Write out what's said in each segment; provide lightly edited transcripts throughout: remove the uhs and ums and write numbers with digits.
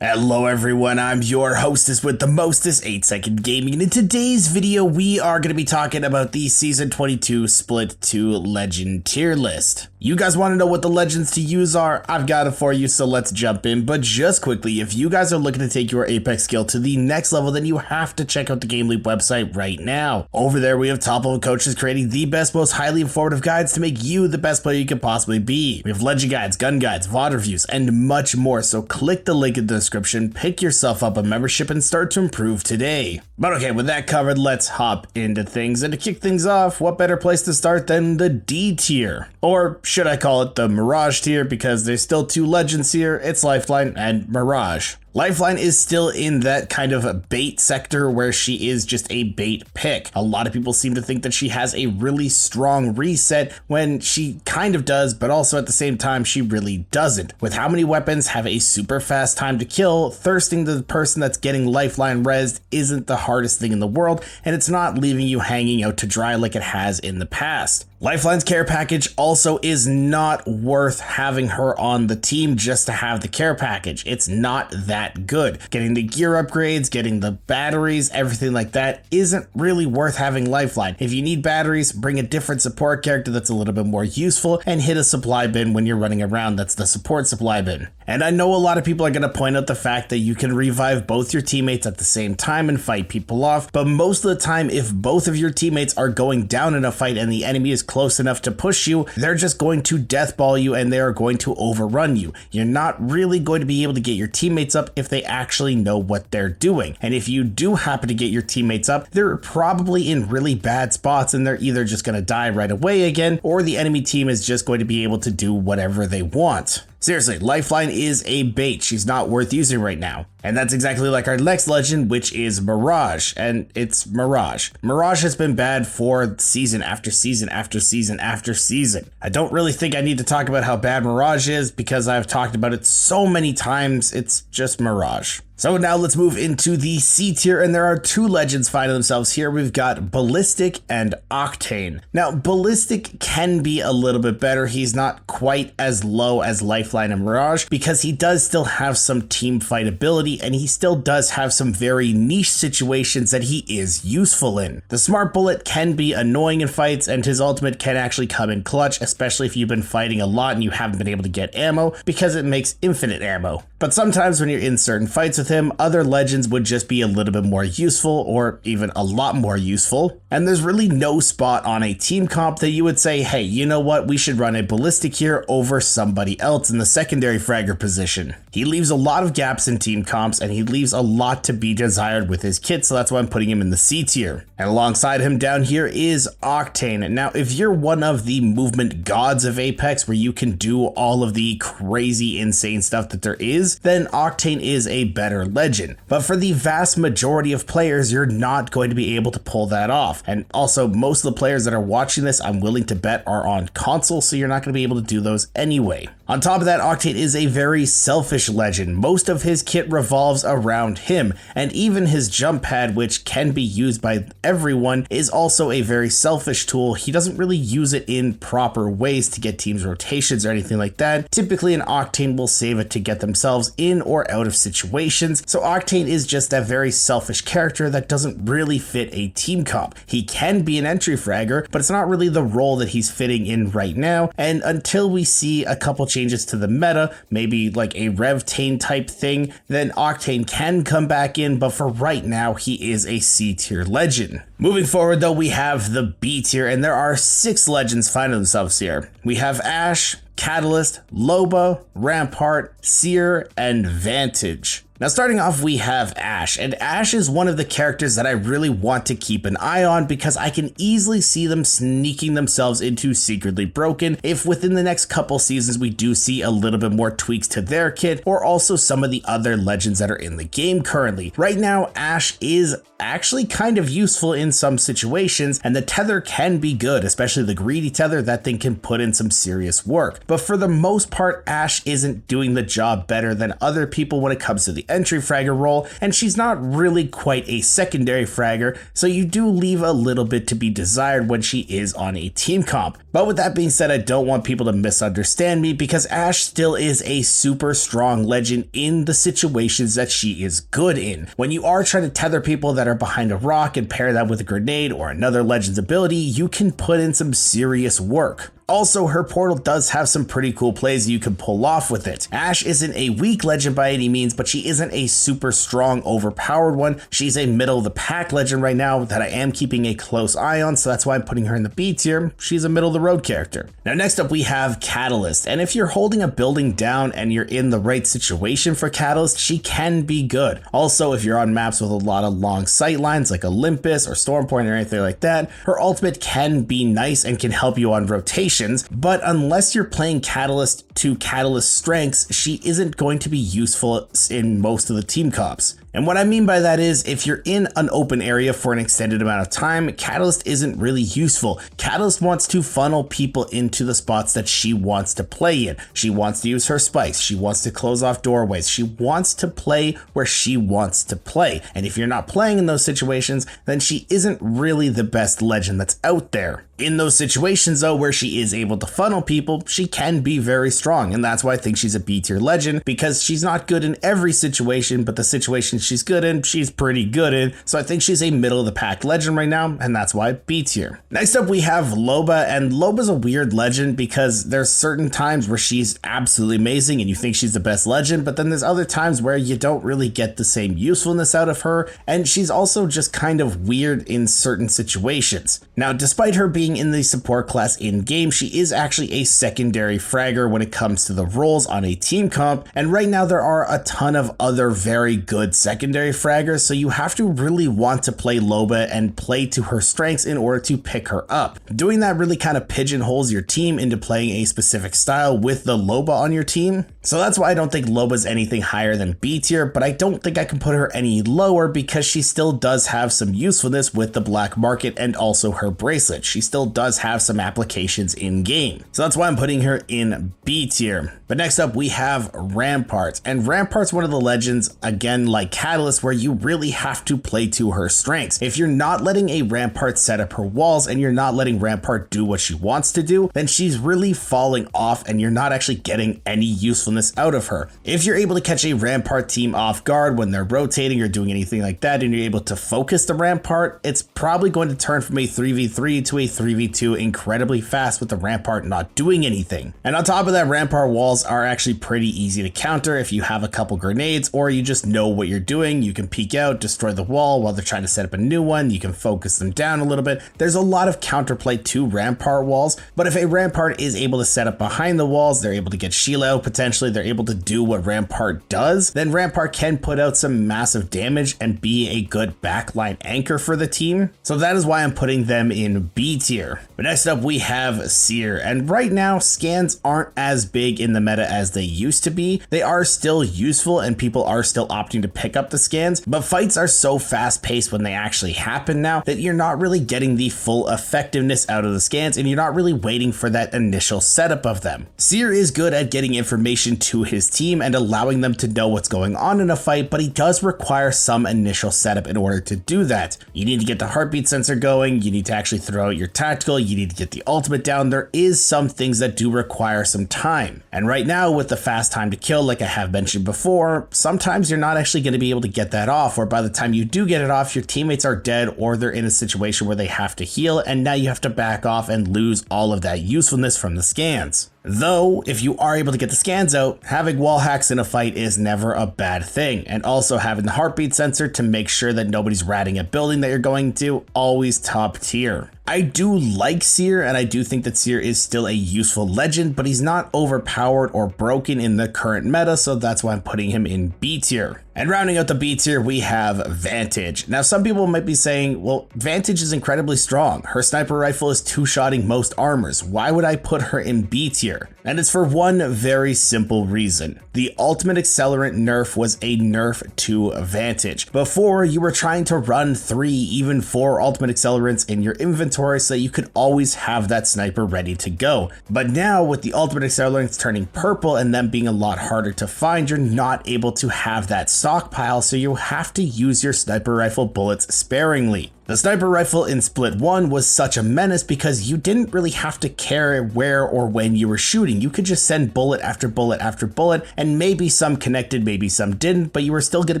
Hello everyone, I'm your hostess with the mostest, 8-Second Gaming, and in today's video we are going to be talking about the Season 22 Split 2 Legend tier list. You guys want to know what the legends to use are? I've got it for you, so let's jump in. But just quickly, if you guys are looking to take your Apex skill to the next level, then you have to check out the GameLeap website right now. Over there we have top level coaches creating the best, most highly informative guides to make you the best player you can possibly be. We have legend guides, gun guides, VOD reviews, and much more, so click the link in the description, pick yourself up a membership, and start to improve today. But okay, with that covered, let's hop into things. And to kick things off, what better place to start than the D tier? Or should I call it the Mirage tier, because there's still two legends here. It's Lifeline and Mirage. Lifeline is still in that kind of a bait sector where she is just a bait pick. A lot of people seem to think that she has a really strong reset when she kind of does, but also at the same time she really doesn't. With how many weapons have a super fast time to kill, thirsting the person that's getting Lifeline rezzed isn't the hardest thing in the world, and it's not leaving you hanging out to dry like it has in the past. Lifeline's care package also is not worth having her on the team just to have the care package. It's not that good. Getting the gear upgrades, getting the batteries, everything like that isn't really worth having Lifeline. If you need batteries, bring a different support character that's a little bit more useful and hit a supply bin when you're running around. That's the support supply bin. And I know a lot of people are going to point out the fact that you can revive both your teammates at the same time and fight people off, but most of the time if both of your teammates are going down in a fight and the enemy is close enough to push you, they're just going to deathball you and they are going to overrun you. You're not really going to be able to get your teammates up if they actually know what they're doing. And if you do happen to get your teammates up, they're probably in really bad spots and they're either just going to die right away again, or the enemy team is just going to be able to do whatever they want. Seriously, Lifeline is a bait. She's not worth using right now. And that's exactly like our next legend, which is Mirage. And it's Mirage. Mirage has been bad for season after season after season after season. I don't really think I need to talk about how bad Mirage is because I've talked about it so many times. It's just Mirage. So now let's move into the C tier, and there are two legends finding themselves here. We've got Ballistic and Octane. Now, Ballistic can be a little bit better. He's not quite as low as Lifeline and Mirage because he does still have some team fight ability, and he still does have some very niche situations that he is useful in. The Smart Bullet can be annoying in fights, and his ultimate can actually come in clutch, especially if you've been fighting a lot and you haven't been able to get ammo, because it makes infinite ammo. But sometimes when you're in certain fights with him, other legends would just be a little bit more useful, or even a lot more useful. And there's really no spot on a team comp that you would say, hey, you know what, we should run a Ballistic here over somebody else in the secondary fragger position. He leaves a lot of gaps in team comps, and he leaves a lot to be desired with his kit, so that's why I'm putting him in the C tier. And alongside him down here is Octane. Now, if you're one of the movement gods of Apex, where you can do all of the crazy, insane stuff that there is, then Octane is a better legend. But for the vast majority of players, you're not going to be able to pull that off. And also, most of the players that are watching this, I'm willing to bet, are on console, so you're not going to be able to do those anyway. On top of that, Octane is a very selfish legend. Most of his kit revolves around him, and even his jump pad, which can be used by everyone, is also a very selfish tool. He doesn't really use it in proper ways to get teams rotations or anything like that. Typically, an Octane will save it to get themselves in or out of situations, so Octane is just that very selfish character that doesn't really fit a team comp. He can be an entry fragger, but it's not really the role that he's fitting in right now, and until we see a couple changes to the meta, maybe like a Revtane type thing, then Octane can come back in, but for right now, he is a C tier legend. Moving forward though, we have the B tier, and there are 6 legends finding themselves here. We have Ashe, Catalyst, Loba, Rampart, Seer, and Vantage. Now starting off, we have Ashe, and Ashe is one of the characters that I really want to keep an eye on because I can easily see them sneaking themselves into Secretly Broken if within the next couple seasons we do see a little bit more tweaks to their kit, or also some of the other legends that are in the game currently. Right now, Ashe is actually kind of useful in some situations, and the tether can be good, especially the greedy tether. That thing can put in some serious work. but for the most part, Ash isn't doing the job better than other people when it comes to the entry fragger role, and she's not really quite a secondary fragger, so you do leave a little bit to be desired when she is on a team comp. But with that being said, I don't want people to misunderstand me, because Ash still is a super strong legend in the situations that she is good in. When you are trying to tether people that are behind a rock and pair that with a grenade or another legend's ability, you can put in some serious work. Also, her portal does have some pretty cool plays you can pull off with it. Ash isn't a weak legend by any means, but she isn't a super strong, overpowered one. She's a middle of the pack legend right now that I am keeping a close eye on, so that's why I'm putting her in the B tier. She's a middle of the road character. Now next up we have Catalyst, and if you're holding a building down and you're in the right situation for Catalyst, she can be good. Also, if you're on maps with a lot of long sight lines like Olympus or Stormpoint or anything like that, her ultimate can be nice and can help you on rotation. But unless you're playing Catalyst to Catalyst strengths, she isn't going to be useful in most of the team comps. And what I mean by that is, if you're in an open area for an extended amount of time, Catalyst isn't really useful. Catalyst wants to funnel people into the spots that she wants to play in. She wants to use her spikes. She wants to close off doorways. She wants to play where she wants to play. And if you're not playing in those situations, then she isn't really the best legend that's out there. In those situations though, where she is able to funnel people, she can be very strong. And that's why I think she's a B tier legend, because she's not good in every situation, but the situations she's good in, she's pretty good in. So I think she's a middle of the pack legend right now, and that's why B tier. Next up we have Loba, and Loba's a weird legend because there's certain times where she's absolutely amazing and you think she's the best legend, but then there's other times where you don't really get the same usefulness out of her, and she's also just kind of weird in certain situations. Now, despite her being in the support class in game, she is actually a secondary fragger when it comes to the roles on a team comp, and right now there are a ton of other very good secondary fraggers, so you have to really want to play Loba and play to her strengths in order to pick her up. Doing that really kind of pigeonholes your team into playing a specific style with the Loba on your team, so that's why I don't think Loba's anything higher than B tier, but I don't think I can put her any lower because she still does have some usefulness with the black market and also her bracelet. She still does have some applications in game, so that's why I'm putting her in B tier. But next up we have Rampart, and Rampart's one of the legends, again like Catalyst, where you really have to play to her strengths. If you're not letting a Rampart set up her walls and you're not letting Rampart do what she wants to do, then she's really falling off and you're not actually getting any usefulness out of her. If you're able to catch a Rampart team off guard when they're rotating or doing anything like that, and you're able to focus the Rampart, it's probably going to turn from a 3v3 to a 3v2 incredibly fast with the Rampart not doing anything. And on top of that, Rampart walls are actually pretty easy to counter if you have a couple grenades or you just know what you're doing. You can peek out, destroy the wall while they're trying to set up a new one. You can focus them down a little bit. There's a lot of counterplay to Rampart walls, but if a Rampart is able to set up behind the walls, they're able to get shield out potentially, they're able to do what Rampart does, then Rampart can put out some massive damage and be a good backline anchor for the team. So that is why I'm putting them in B tier. But next up we have Seer, and right now scans aren't as big in the meta as they used to be. They are still useful and people are still opting to pick up the scans, but fights are so fast paced when they actually happen now that you're not really getting the full effectiveness out of the scans and you're not really waiting for that initial setup of them. Seer is good at getting information to his team and allowing them to know what's going on in a fight, but he does require some initial setup in order to do that. You need to get the heartbeat sensor going, you need to actually throw out your tactical, you need to get the ultimate down. There is some things that do require some time. And right now with the fast time to kill, like I have mentioned before, sometimes you're not actually going to be able to get that off, or by the time you do get it off, your teammates are dead or they're in a situation where they have to heal and now you have to back off and lose all of that usefulness from the scans. Though, if you are able to get the scans out, having wall hacks in a fight is never a bad thing, and also having the heartbeat sensor to make sure that nobody's ratting a building that you're going to, always top tier. I do like Seer, and I do think that Seer is still a useful legend, but he's not overpowered or broken in the current meta, so that's why I'm putting him in B tier. And rounding out the B tier, we have Vantage. Now, some people might be saying, well, Vantage is incredibly strong. Her sniper rifle is two-shotting most armors. Why would I put her in B tier? tier, and it's for one very simple reason. The ultimate accelerant nerf was a nerf to Vantage. Before, you were trying to run 3, even 4 ultimate accelerants in your inventory so that you could always have that sniper ready to go. But now with the ultimate accelerants turning purple and them being a lot harder to find, you're not able to have that stockpile, so you have to use your sniper rifle bullets sparingly. The sniper rifle in Split 1 was such a menace because you didn't really have to care where or when you were shooting. You could just send bullet after bullet after bullet, and maybe some connected, maybe some didn't, but you were still going to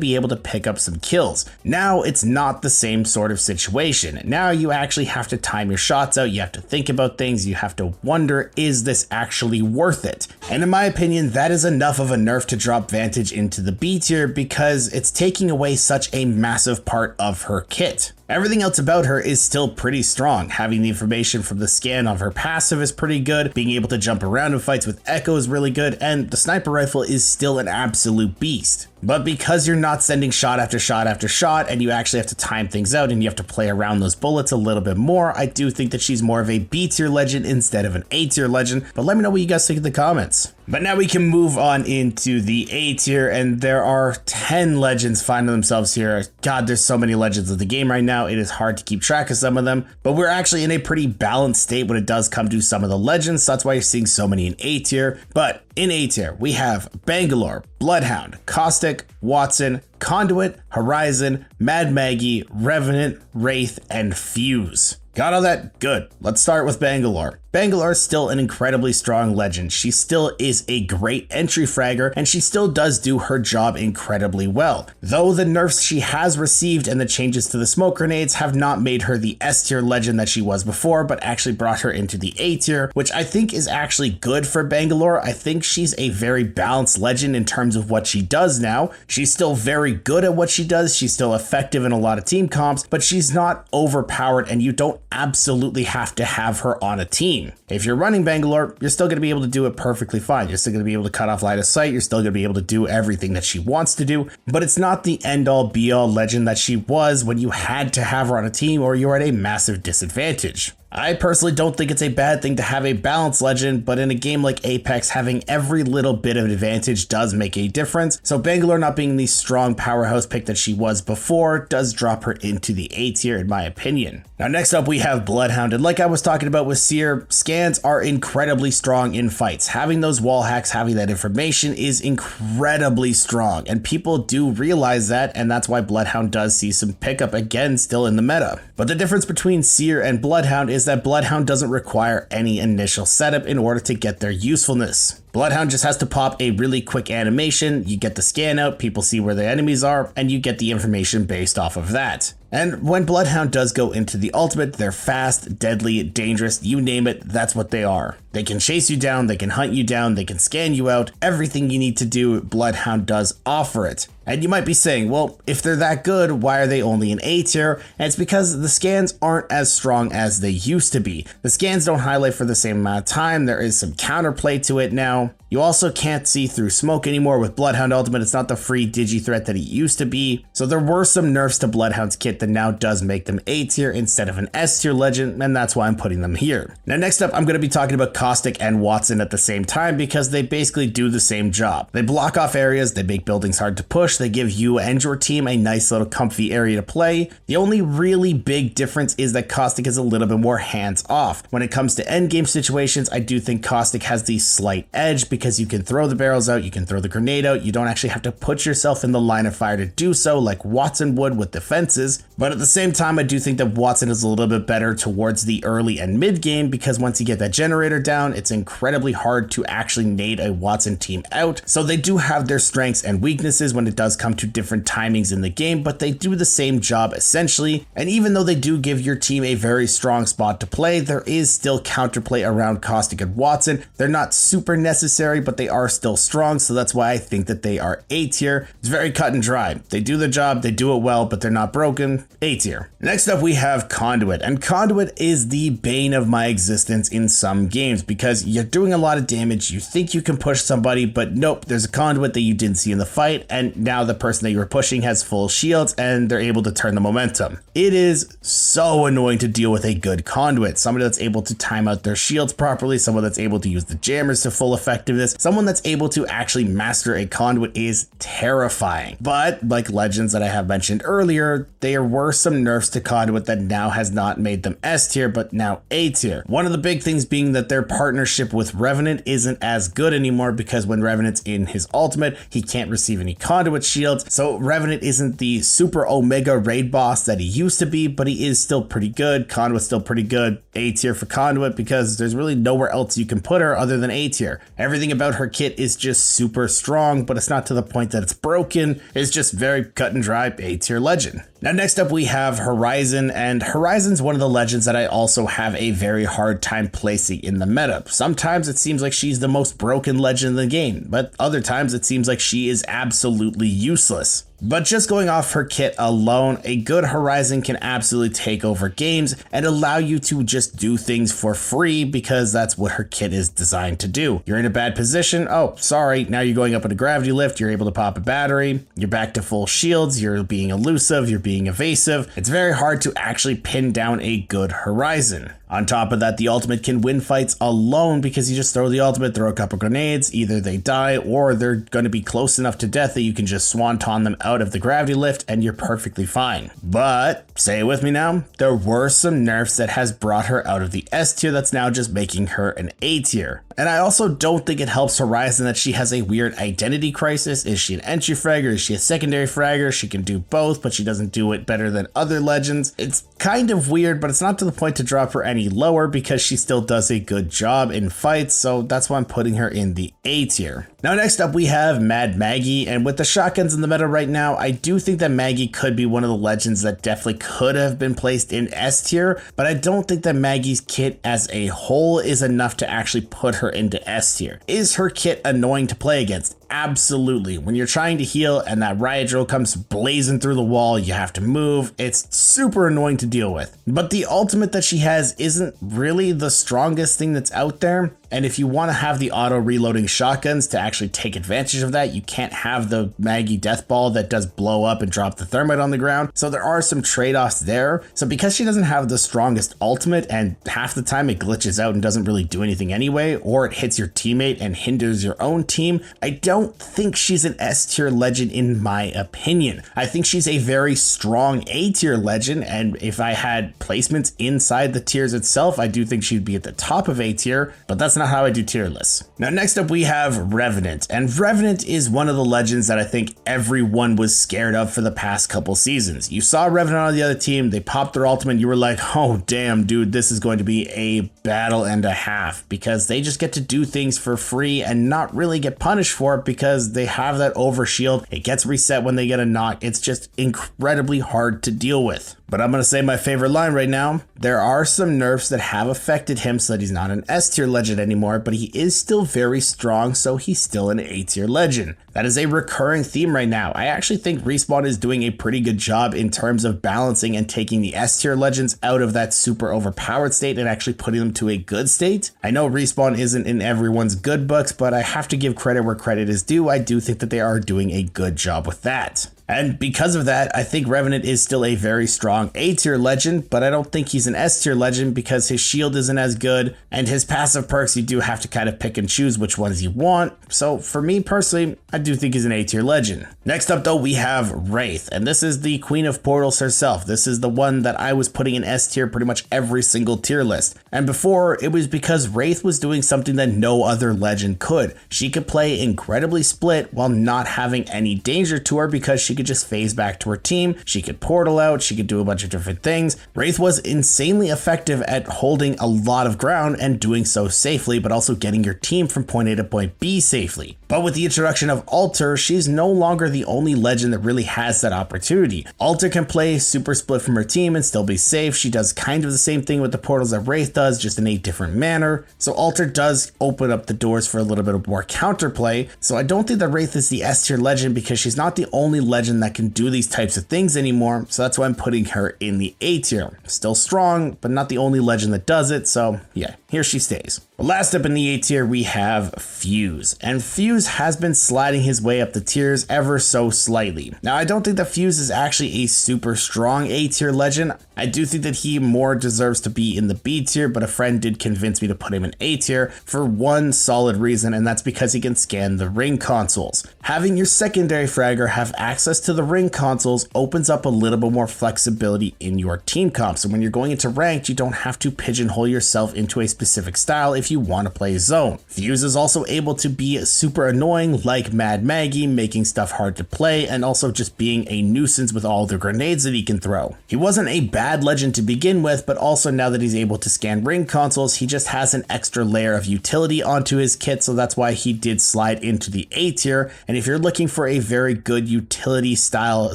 be able to pick up some kills. Now it's not the same sort of situation. Now you actually have to time your shots out, you have to think about things, you have to wonder, is this actually worth it? And in my opinion, that is enough of a nerf to drop Vantage into the B tier because it's taking away such a massive part of her kit. Everything else about her is still pretty strong. Having the information from the scan of her passive is pretty good, being able to jump around in fights with Echo is really good, and the sniper rifle is still an absolute beast. But because you're not sending shot after shot after shot, and you actually have to time things out and you have to play around those bullets a little bit more, I do think that she's more of a B tier legend instead of an A tier legend, but let me know what you guys think in the comments. But now we can move on into the A tier, and there are 10 legends finding themselves here. God, there's so many legends of the game right now, it is hard to keep track of some of them, but we're actually in a pretty balanced state when it does come to some of the legends, so that's why you're seeing so many in A tier. But in A tier, we have Bangalore, Bloodhound, Caustic, Watson, Conduit, Horizon, Mad Maggie, Revenant, Wraith, and Fuse. Got all that? Good. Let's start with Bangalore. Bangalore is still an incredibly strong legend. She still is a great entry fragger, and she still does do her job incredibly well. Though the nerfs she has received and the changes to the smoke grenades have not made her the S tier legend that she was before, but actually brought her into the A tier, which I think is actually good for Bangalore. I think she's a very balanced legend in terms of what she does now. She's still very good at what she does. She's still effective in a lot of team comps, but she's not overpowered, and you don't absolutely have to have her on a team. If you're running Bangalore, you're still going to be able to do it perfectly fine. You're still going to be able to cut off line of sight. You're still going to be able to do everything that she wants to do, but it's not the end all be all legend that she was when you had to have her on a team or you're at a massive disadvantage. I personally don't think it's a bad thing to have a balanced legend, but in a game like Apex, having every little bit of advantage does make a difference. So Bangalore not being the strong powerhouse pick that she was before does drop her into the A tier in my opinion. Now next up we have Bloodhound, and like I was talking about with Seer, scans are incredibly strong in fights. Having those wall hacks, having that information is incredibly strong, and people do realize that, and that's why Bloodhound does see some pickup again still in the meta. But the difference between Seer and Bloodhound is that Bloodhound doesn't require any initial setup in order to get their usefulness. Bloodhound just has to pop a really quick animation, you get the scan out, people see where the enemies are, and you get the information based off of that. And when Bloodhound does go into the ultimate, they're fast, deadly, dangerous, you name it, that's what they are. They can chase you down, they can hunt you down, they can scan you out, everything you need to do, Bloodhound does offer it. And you might be saying, well, if they're that good, why are they only in A tier? And it's because the scans aren't as strong as they used to be. The scans don't highlight for the same amount of time, there is some counterplay to it now. You also can't see through smoke anymore with Bloodhound Ultimate, it's not the free digi threat that it used to be. So there were some nerfs to Bloodhound's kit that now does make them A tier instead of an S tier legend, and that's why I'm putting them here. Now next up, I'm going to be talking about Caustic and Watson at the same time because they basically do the same job. They block off areas, they make buildings hard to push, they give you and your team a nice little comfy area to play. The only really big difference is that Caustic is a little bit more hands off. When it comes to endgame situations, I do think Caustic has the slight edge because you can throw the barrels out, you can throw the grenade out, you don't actually have to put yourself in the line of fire to do so like Watson would with defenses. But at the same time, I do think that Watson is a little bit better towards the early and mid game because once you get that generator down, it's incredibly hard to actually nade a Watson team out. So they do have their strengths and weaknesses when it does come to different timings in the game, but they do the same job essentially. And even though they do give your team a very strong spot to play, there is still counterplay around Caustic and Watson. They're not super necessary, but they are still strong, so that's why I think that they are A tier. It's very cut and dry. They do the job, they do it well, but they're not broken. A tier. Next up we have Conduit, and Conduit is the bane of my existence in some games because you're doing a lot of damage, you think you can push somebody, but nope, there's a Conduit that you didn't see in the fight, and now the person that you were pushing has full shields and they're able to turn the momentum. It is so annoying to deal with a good Conduit, somebody that's able to time out their shields properly, someone that's able to use the jammers to full effectiveness, someone that's able to actually master a Conduit is terrifying. But like Legends that I have mentioned earlier, there were some nerfs to Conduit that now has not made them S tier, but now A tier. One of the big things being that their partnership with Revenant isn't as good anymore because when Revenant's in his ultimate, he can't receive any Conduit shields. So Revenant isn't the super omega raid boss that he used to be, but he is still pretty good. Conduit's still pretty good. A tier for Conduit because there's really nowhere else you can put her other than A tier. Everything about her kit is just super strong, but it's not to the point that it's broken. It's just very cut and dry A tier legend. Now next up we have Horizon, and Horizon's one of the legends that I also have a very hard time placing in the meta. Sometimes it seems like she's the most broken legend in the game, but other times it seems like she is absolutely useless. But just going off her kit alone, a good Horizon can absolutely take over games and allow you to just do things for free because that's what her kit is designed to do. You're in a bad position, oh sorry, now you're going up in a gravity lift, you're able to pop a battery, you're back to full shields, you're being elusive, you're being evasive. It's very hard to actually pin down a good Horizon. On top of that, the ultimate can win fights alone because you just throw the ultimate, throw a couple grenades, either they die or they're going to be close enough to death that you can just swanton them out of the gravity lift and you're perfectly fine. But, say it with me now, there were some nerfs that has brought her out of the S tier that's now just making her an A tier. And I also don't think it helps Horizon that she has a weird identity crisis. Is she an entry fragger? Is she a secondary fragger? She can do both, but she doesn't do it better than other legends. It's kind of weird, but it's not to the point to drop her any lower because she still does a good job in fights, so that's why I'm putting her in the A tier. Now next up we have Mad Maggie, and with the shotguns in the meta right now, I do think that Maggie could be one of the legends that definitely could have been placed in S tier, but I don't think that Maggie's kit as a whole is enough to actually put her into S tier. Is her kit annoying to play against? Absolutely. When you're trying to heal and that riot drill comes blazing through the wall, you have to move. It's super annoying to deal with. But the ultimate that she has isn't really the strongest thing that's out there. And if you want to have the auto reloading shotguns to actually take advantage of that, you can't have the Maggie death ball that does blow up and drop the thermite on the ground. So there are some trade-offs there. So because she doesn't have the strongest ultimate and half the time it glitches out and doesn't really do anything anyway, or it hits your teammate and hinders your own team, I don't think she's an S tier legend in my opinion. I think she's a very strong A tier legend, and if I had placements inside the tiers itself, I do think she'd be at the top of A tier, but that's not how I do tier lists. Now next up we have Revenant, and Revenant is one of the legends that I think everyone was scared of for the past couple seasons. You saw Revenant on the other team, they popped their ultimate, you were like, oh damn dude, this is going to be a battle and a half, because they just get to do things for free and not really get punished for it because they have that overshield. It gets reset when they get a knock. It's just incredibly hard to deal with. But I'm going to say my favorite line right now. There are some nerfs that have affected him so that he's not an S tier legend anymore, but he is still very strong, so he's still an A tier legend. That is a recurring theme right now. I actually think Respawn is doing a pretty good job in terms of balancing and taking the S tier legends out of that super overpowered state and actually putting them to a good state. I know Respawn isn't in everyone's good books, but I have to give credit where credit is due. I do think that they are doing a good job with that. And because of that, I think Revenant is still a very strong A tier legend, but I don't think he's an S tier legend because his shield isn't as good, and his passive perks you do have to kind of pick and choose which ones you want. So for me personally, I do think he's an A tier legend. Next up though, we have Wraith, and this is the Queen of Portals herself. This is the one that I was putting in S tier pretty much every single tier list. And before, it was because Wraith was doing something that no other legend could. She could play incredibly split while not having any danger to her because she could just phase back to her team, she could portal out, she could do a bunch of different things. Wraith was insanely effective at holding a lot of ground and doing so safely, but also getting your team from point A to point B safely. But with the introduction of Alter, she's no longer the only legend that really has that opportunity. Alter can play super split from her team and still be safe. She does kind of the same thing with the portals that Wraith does, just in a different manner. So Alter does open up the doors for a little bit of more counterplay. So I don't think that Wraith is the S tier legend because she's not the only legend that can do these types of things anymore. So that's why I'm putting her in the A tier. Still strong, but not the only legend that does it. So yeah, here she stays. Well, last up in the A tier, we have Fuse. And Fuse has been sliding his way up the tiers ever so slightly. Now, I don't think that Fuse is actually a super strong A tier legend. I do think that he more deserves to be in the B tier, but a friend did convince me to put him in A tier for one solid reason, and that's because he can scan the ring consoles. Having your secondary fragger have access to the ring consoles opens up a little bit more flexibility in your team comp. So when you're going into ranked, you don't have to pigeonhole yourself into a specific style if you want to play zone. Fuse is also able to be super annoying like Mad Maggie, making stuff hard to play and also just being a nuisance with all the grenades that he can throw. He wasn't a bad legend to begin with, but also now that he's able to scan ring consoles, he just has an extra layer of utility onto his kit, so that's why he did slide into the A tier. And if you're looking for a very good utility style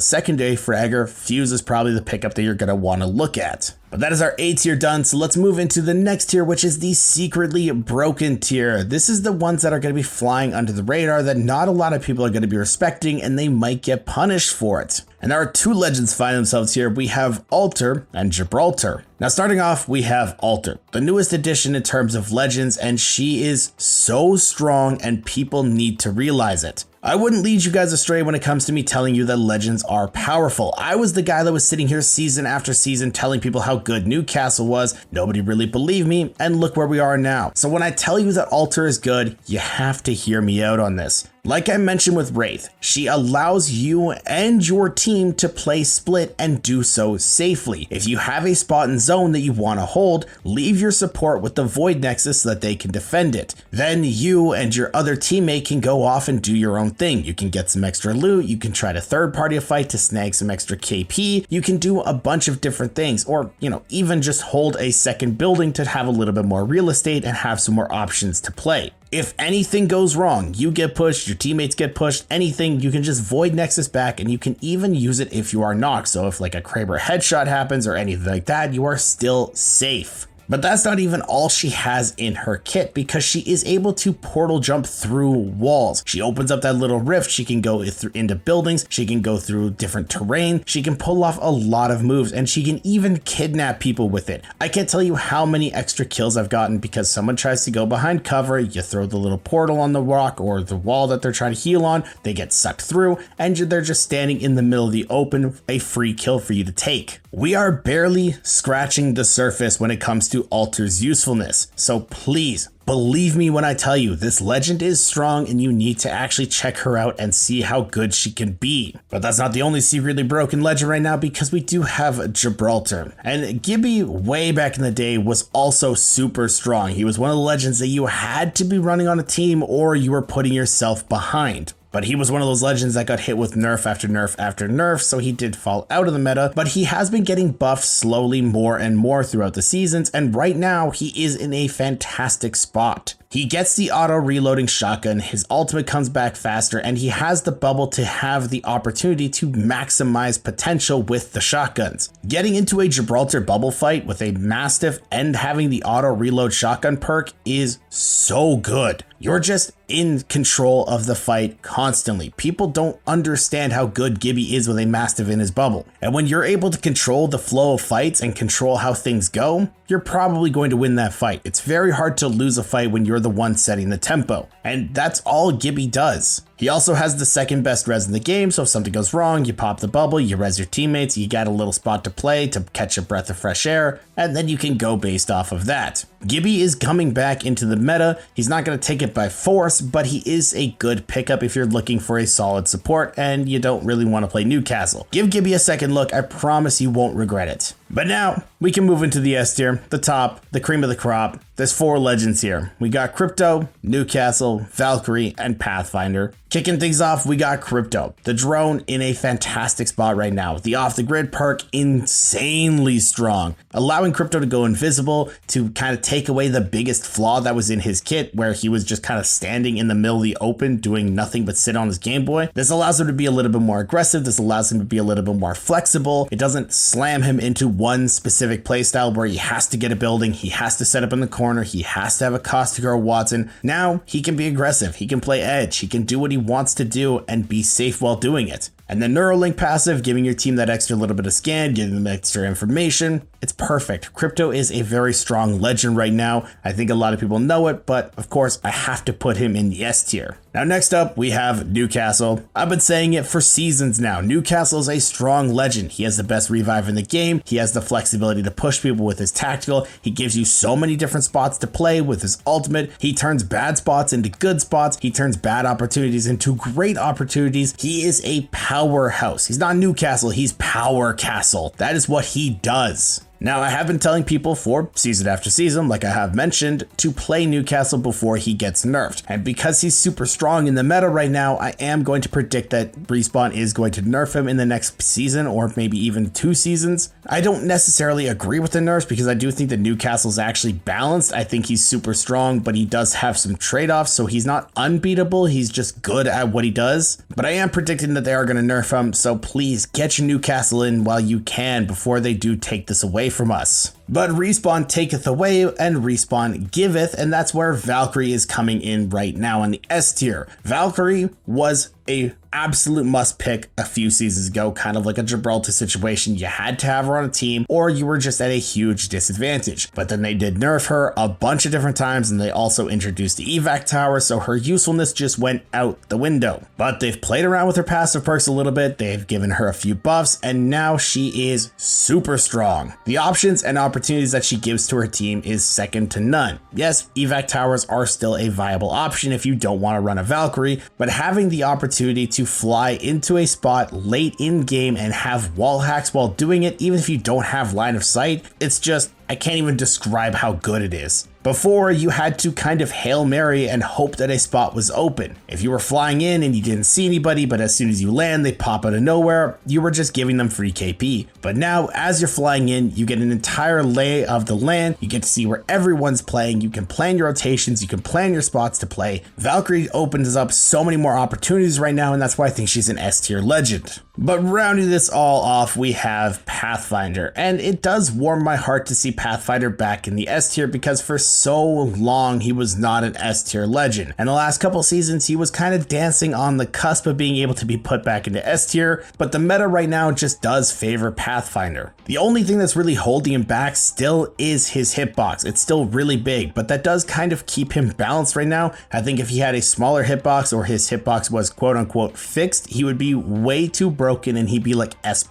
secondary fragger, Fuse is probably the pickup that you're going to want to look at. But that is our A tier done, so let's move into the next tier, which is the secretly broken tier. This is the ones that are going to be flying under the radar that not a lot of people are going to be respecting, and they might get punished for it. And there are two legends find themselves here. We have Alter and Gibraltar. Now starting off, we have Alter, the newest addition in terms of legends, and she is so strong and people need to realize it. I wouldn't lead you guys astray when it comes to me telling you that legends are powerful. I was the guy that was sitting here season after season telling people how good Newcastle was. Nobody really believed me, and look where we are now. So when I tell you that Alter is good, you have to hear me out on this. Like I mentioned with Wraith, she allows you and your team to play split and do so safely. If you have a spot in zone that you want to hold, leave your support with the Void Nexus so that they can defend it. Then you and your other teammate can go off and do your own thing. You can get some extra loot, you can try to third party a fight to snag some extra KP, you can do a bunch of different things, or even just hold a second building to have a little bit more real estate and have some more options to play. If anything goes wrong, you get pushed, your teammates get pushed, anything, you can just Void Nexus back, and you can even use it if you are knocked. So if like a Kraber headshot happens or anything like that, you are still safe. But that's not even all she has in her kit, because she is able to portal jump through walls. She opens up that little rift, she can go into buildings, she can go through different terrain, she can pull off a lot of moves, and she can even kidnap people with it. I can't tell you how many extra kills I've gotten because someone tries to go behind cover, you throw the little portal on the rock or the wall that they're trying to heal on, they get sucked through, and they're just standing in the middle of the open, a free kill for you to take. We are barely scratching the surface when it comes to Alter's usefulness, so please believe me when I tell you this legend is strong and you need to actually check her out and see how good she can be. But that's not the only secretly broken legend right now, because we do have Gibraltar. And Gibby way back in the day was also super strong. He was one of the legends that you had to be running on a team or you were putting yourself behind. But he was one of those legends that got hit with nerf after nerf after nerf, so he did fall out of the meta, but he has been getting buffed slowly more and more throughout the seasons, and right now he is in a fantastic spot. He gets the auto reloading shotgun, his ultimate comes back faster, and he has the bubble to have the opportunity to maximize potential with the shotguns. Getting into a Gibraltar bubble fight with a Mastiff and having the auto reload shotgun perk is so good. You're just in control of the fight constantly. People don't understand how good Gibby is with a Mastiff in his bubble. And when you're able to control the flow of fights and control how things go, you're probably going to win that fight. It's very hard to lose a fight when you're the one setting the tempo. And that's all Gibby does. He also has the second best res in the game, so if something goes wrong, you pop the bubble, you res your teammates, you got a little spot to play to catch a breath of fresh air, and then you can go based off of that. Gibby is coming back into the meta. He's not going to take it by force, but he is a good pickup if you're looking for a solid support and you don't really want to play Newcastle. Give Gibby a second look, I promise you won't regret it. But now, we can move into the S tier, the top, the cream of the crop. There's 4 legends here. We got Crypto, Newcastle, Valkyrie, and Pathfinder. Kicking things off, we got Crypto, the drone, in a fantastic spot right now. The off-the-grid perk, insanely strong, allowing Crypto to go invisible to kind of take away the biggest flaw that was in his kit, where he was just kind of standing in the middle of the open doing nothing but sit on his Game Boy. This allows him to be a little bit more aggressive. This allows him to be a little bit more flexible. It doesn't slam him into one specific playstyle where he has to get a building, he has to set up in the corner, he has to have a Caustic or a Watson. Now he can be aggressive, he can play edge, he can do what he wants to do and be safe while doing it. And the Neuralink passive, giving your team that extra little bit of scan, giving them extra information, it's perfect. Crypto is a very strong legend right now. I think a lot of people know it, but of course I have to put him in the S tier. Now next up, we have Newcastle. I've been saying it for seasons now. Newcastle is a strong legend. He has the best revive in the game. He has the flexibility to push people with his tactical. He gives you so many different spots to play with his ultimate. He turns bad spots into good spots. He turns bad opportunities into great opportunities. He is a powerhouse. He's not Newcastle, he's Power Castle. That is what he does. Now, I have been telling people for season after season, like I have mentioned, to play Newcastle before he gets nerfed. And because he's super strong in the meta right now, I am going to predict that Respawn is going to nerf him in the next season, or maybe even 2 seasons. I don't necessarily agree with the nerfs because I do think that Newcastle is actually balanced. I think he's super strong, but he does have some trade-offs, so he's not unbeatable. He's just good at what he does. But I am predicting that they are going to nerf him, so please get your Newcastle in while you can before they do take this away from us. But Respawn taketh away and Respawn giveth, and that's where Valkyrie is coming in right now in the S tier. Valkyrie was a absolute must pick a few seasons ago, kind of like a Gibraltar situation. You had to have her on a team or you were just at a huge disadvantage. But then they did nerf her a bunch of different times, and they also introduced the evac tower, so her usefulness just went out the window. But they've played around with her passive perks a little bit, they've given her a few buffs, and now she is super strong. The options and opportunities that she gives to her team is second to none. Yes, evac towers are still a viable option if you don't want to run a Valkyrie, but having the opportunity to fly into a spot late in game and have wall hacks while doing it, even if you don't have line of sight, it's just, I can't even describe how good it is. Before, you had to kind of Hail Mary and hope that a spot was open. If you were flying in and you didn't see anybody, but as soon as you land, they pop out of nowhere, you were just giving them free KP. But now, as you're flying in, you get an entire lay of the land, you get to see where everyone's playing, you can plan your rotations, you can plan your spots to play. Valkyrie opens up so many more opportunities right now, and that's why I think she's an S tier legend. But rounding this all off, we have Pathfinder, and it does warm my heart to see Pathfinder back in the S tier because for so long he was not an S tier legend, and the last couple seasons he was kind of dancing on the cusp of being able to be put back into S tier, but the meta right now just does favor Pathfinder. The only thing that's really holding him back still is his hitbox. It's still really big, but that does kind of keep him balanced right now. I think if he had a smaller hitbox or his hitbox was quote unquote fixed, he would be way too broken and he'd be like S++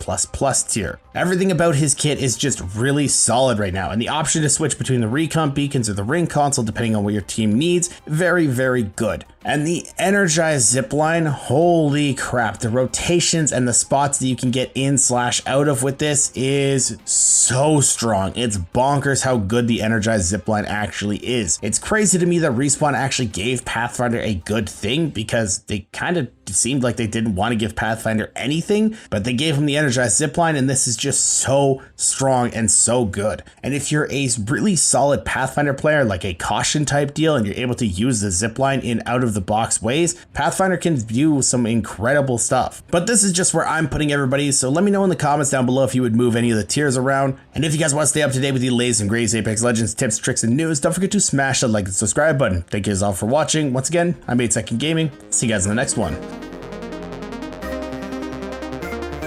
tier. Everything about his kit is just really solid right now, and the option to switch between the recon beacons or the ring console depending on what your team needs, very, very good. And the energized zipline, holy crap, the rotations and the spots that you can get in/out of with this is so strong. It's bonkers how good the energized zipline actually is. It's crazy to me that Respawn actually gave Pathfinder a good thing because they kind of seemed like they didn't want to give Pathfinder anything, but they gave him the energized zipline, and this is just so strong and so good. And if you're a really solid Pathfinder player, like a caution type deal, and you're able to use the zipline in out of the box ways, Pathfinder can do some incredible stuff. But this is just where I'm putting everybody, so let me know in the comments down below if you would move any of the tiers around. And if you guys want to stay up to date with the latest and greatest Apex Legends tips, tricks, and news, don't forget to smash that like and subscribe button. Thank you guys all for watching. Once again, I'm 8 Second Gaming. See you guys in the next one.